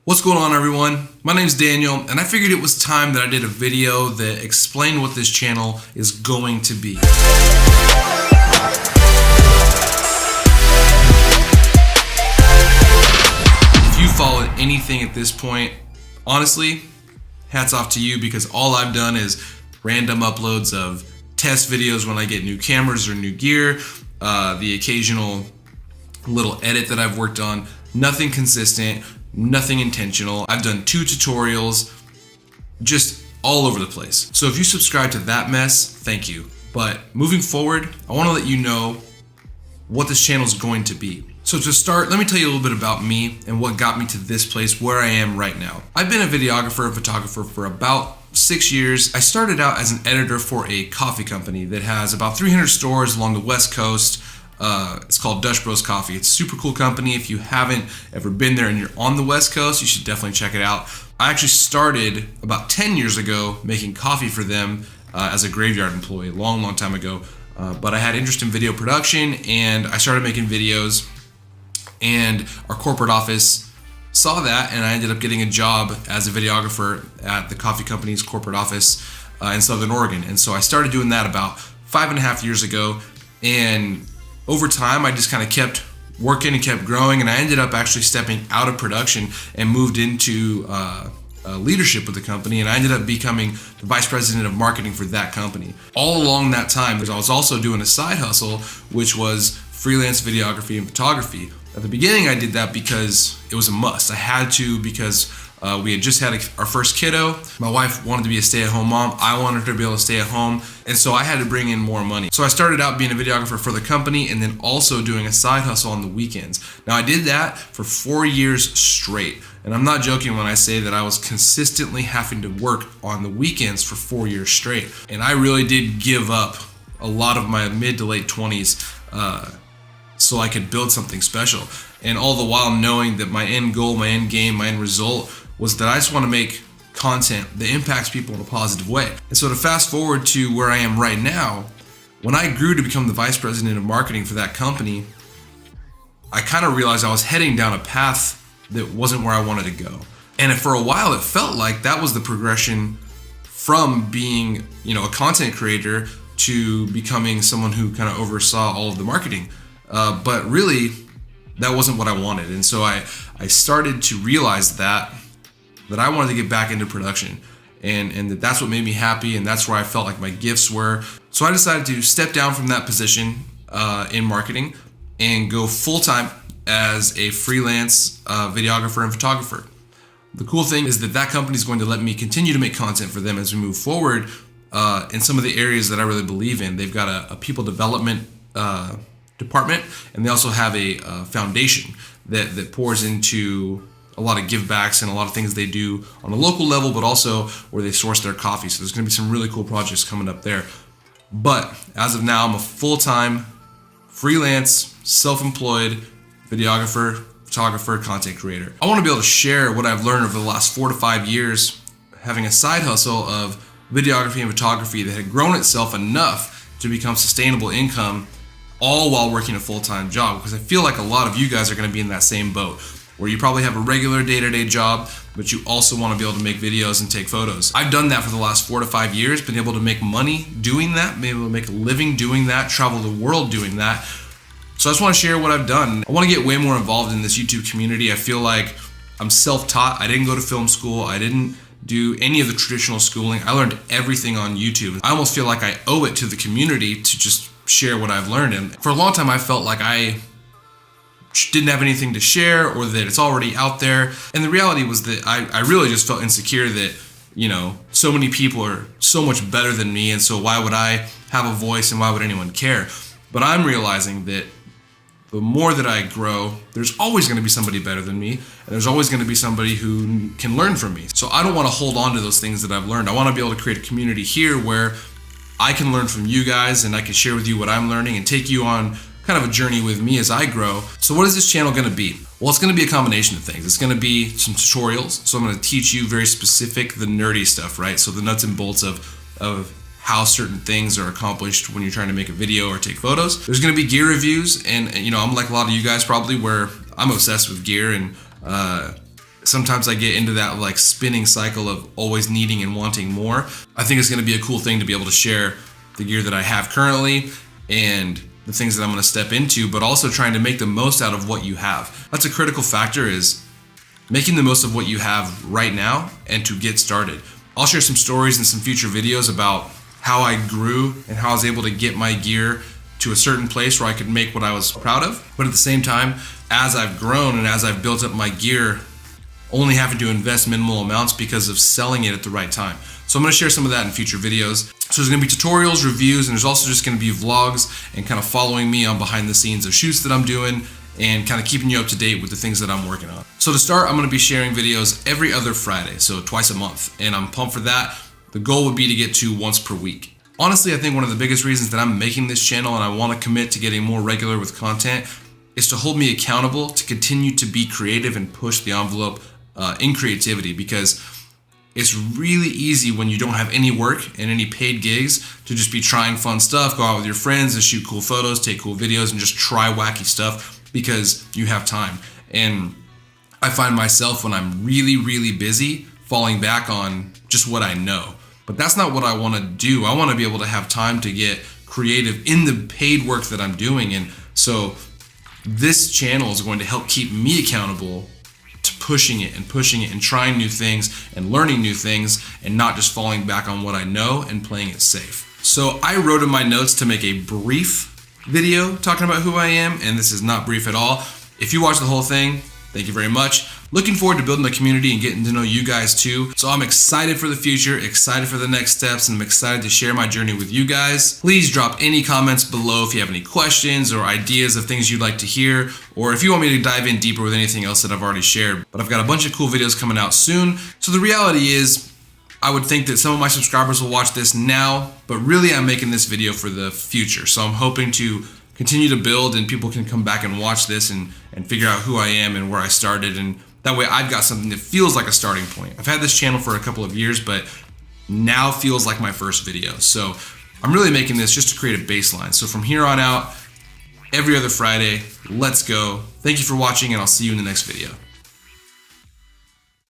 What's going on, everyone? My name's Daniel, and I figured it was time that I did a video that explained what this channel is going to be. If you followed anything at this point, honestly, hats off to you, because all I've done is random uploads of test videos when I get new cameras or new gear, the occasional little edit that I've worked on, nothing consistent, nothing intentional. I've done 2 tutorials, just all over the place. So if you subscribe to that mess, thank you. But moving forward, I want to let you know what this channel is going to be. So to start, let me tell you a little bit about me and what got me to this place where I am right now. I've been a videographer and photographer for about 6 years. I started out as an editor for a coffee company that has about 300 stores along the West Coast. It's called Dutch Bros Coffee. It's a super cool company. If you haven't ever been there and you're on the West Coast, you should definitely check it out. I actually started about 10 years ago making coffee for them as a graveyard employee, a long time ago. But I had interest in video production and I started making videos, and our corporate office saw that, and I ended up getting a job as a videographer at the coffee company's corporate office in Southern Oregon. And so I started doing that about 5.5 years ago, and over time I just kind of kept working and kept growing, and I ended up actually stepping out of production and moved into leadership with the company, and I ended up becoming the vice president of marketing for that company. All along that time, I was also doing a side hustle, which was freelance videography and photography. At the beginning, I did that because it was a must. I had to, because we had just had our first kiddo. My wife wanted to be a stay-at-home mom. I wanted her to be able to stay at home. And so I had to bring in more money. So I started out being a videographer for the company and then also doing a side hustle on the weekends. Now I did that for 4 years straight. And I'm not joking when I say that I was consistently having to work on the weekends for 4 years straight. And I really did give up a lot of my mid to late 20s so I could build something special. And all the while knowing that my end goal, my end game, my end result was that I just want to make content that impacts people in a positive way. And so to fast forward to where I am right now, when I grew to become the vice president of marketing for that company, I kind of realized I was heading down a path that wasn't where I wanted to go. And for a while it felt like that was the progression from being, a content creator to becoming someone who kind of oversaw all of the marketing. But really, that wasn't what I wanted. And so I started to realize that I wanted to get back into production, and that's what made me happy, and that's where I felt like my gifts were. So I decided to step down from that position in marketing and go full-time as a freelance videographer and photographer. The cool thing is that company is going to let me continue to make content for them as we move forward in some of the areas that I really believe in. They've got a people development department, and they also have a foundation that pours into a lot of givebacks and a lot of things they do on a local level, but also where they source their coffee. So there's going to be some really cool projects coming up there. But as of now, I'm a full-time freelance, self-employed videographer, photographer, content creator. I want to be able to share what I've learned over the last 4 to 5 years, having a side hustle of videography and photography that had grown itself enough to become sustainable income, all while working a full-time job. Because I feel like a lot of you guys are going to be in that same boat, where you probably have a regular day-to-day job, but you also want to be able to make videos and take photos. I've done that for the last 4 to 5 years, been able to make money doing that, been able to make a living doing that, travel the world doing that. So I just want to share what I've done. I want to get way more involved in this YouTube community. I feel like I'm self-taught. I didn't go to film school. I didn't do any of the traditional schooling. I learned everything on YouTube. I almost feel like I owe it to the community to just share what I've learned. And for a long time, I felt like I didn't have anything to share, or that it's already out there. And the reality was that I really just felt insecure that, so many people are so much better than me, and so why would I have a voice and why would anyone care? But I'm realizing that the more that I grow, there's always going to be somebody better than me, and there's always going to be somebody who can learn from me. So I don't want to hold on to those things that I've learned. I want to be able to create a community here where I can learn from you guys, and I can share with you what I'm learning and take you on kind of a journey with me as I grow. So what is this channel going to be? Well, it's going to be a combination of things. It's going to be some tutorials. So I'm going to teach you very specific, the nerdy stuff, right? So the nuts and bolts of how certain things are accomplished when you're trying to make a video or take photos. There's going to be gear reviews, and I'm like a lot of you guys probably, where I'm obsessed with gear, and sometimes I get into that like spinning cycle of always needing and wanting more. I think it's going to be a cool thing to be able to share the gear that I have currently and the things that I'm going to step into, but also trying to make the most out of what you have. That's a critical factor, is making the most of what you have right now and to get started. I'll share some stories in some future videos about how I grew and how I was able to get my gear to a certain place where I could make what I was proud of. But at the same time, as I've grown and as I've built up my gear, only having to invest minimal amounts because of selling it at the right time. So I'm going to share some of that in future videos. So there's going to be tutorials, reviews, and there's also just going to be vlogs and kind of following me on behind the scenes of shoots that I'm doing and kind of keeping you up to date with the things that I'm working on. So to start, I'm going to be sharing videos every other Friday, so twice a month, and I'm pumped for that. The goal would be to get to once per week. Honestly, I think one of the biggest reasons that I'm making this channel and I want to commit to getting more regular with content is to hold me accountable to continue to be creative and push the envelope in creativity, because it's really easy when you don't have any work and any paid gigs to just be trying fun stuff, go out with your friends and shoot cool photos, take cool videos, and just try wacky stuff because you have time. And I find myself, when I'm really, really busy, falling back on just what I know. But that's not what I want to do. I want to be able to have time to get creative in the paid work that I'm doing. And so this channel is going to help keep me accountable to pushing it and trying new things and learning new things and not just falling back on what I know and playing it safe. So I wrote in my notes to make a brief video talking about who I am, and this is not brief at all. If you watch the whole thing, thank you very much. Looking forward to building the community and getting to know you guys too. So I'm excited for the future, excited for the next steps, and I'm excited to share my journey with you guys. Please drop any comments below if you have any questions or ideas of things you'd like to hear, or if you want me to dive in deeper with anything else that I've already shared. But I've got a bunch of cool videos coming out soon. So the reality is, I would think that some of my subscribers will watch this now, but really I'm making this video for the future. So I'm hoping to continue to build and people can come back and watch this and figure out who I am and where I started, and that way I've got something that feels like a starting point. I've had this channel for a couple of years, but now feels like my first video. So I'm really making this just to create a baseline. So from here on out, every other Friday, let's go. Thank you for watching, and I'll see you in the next video.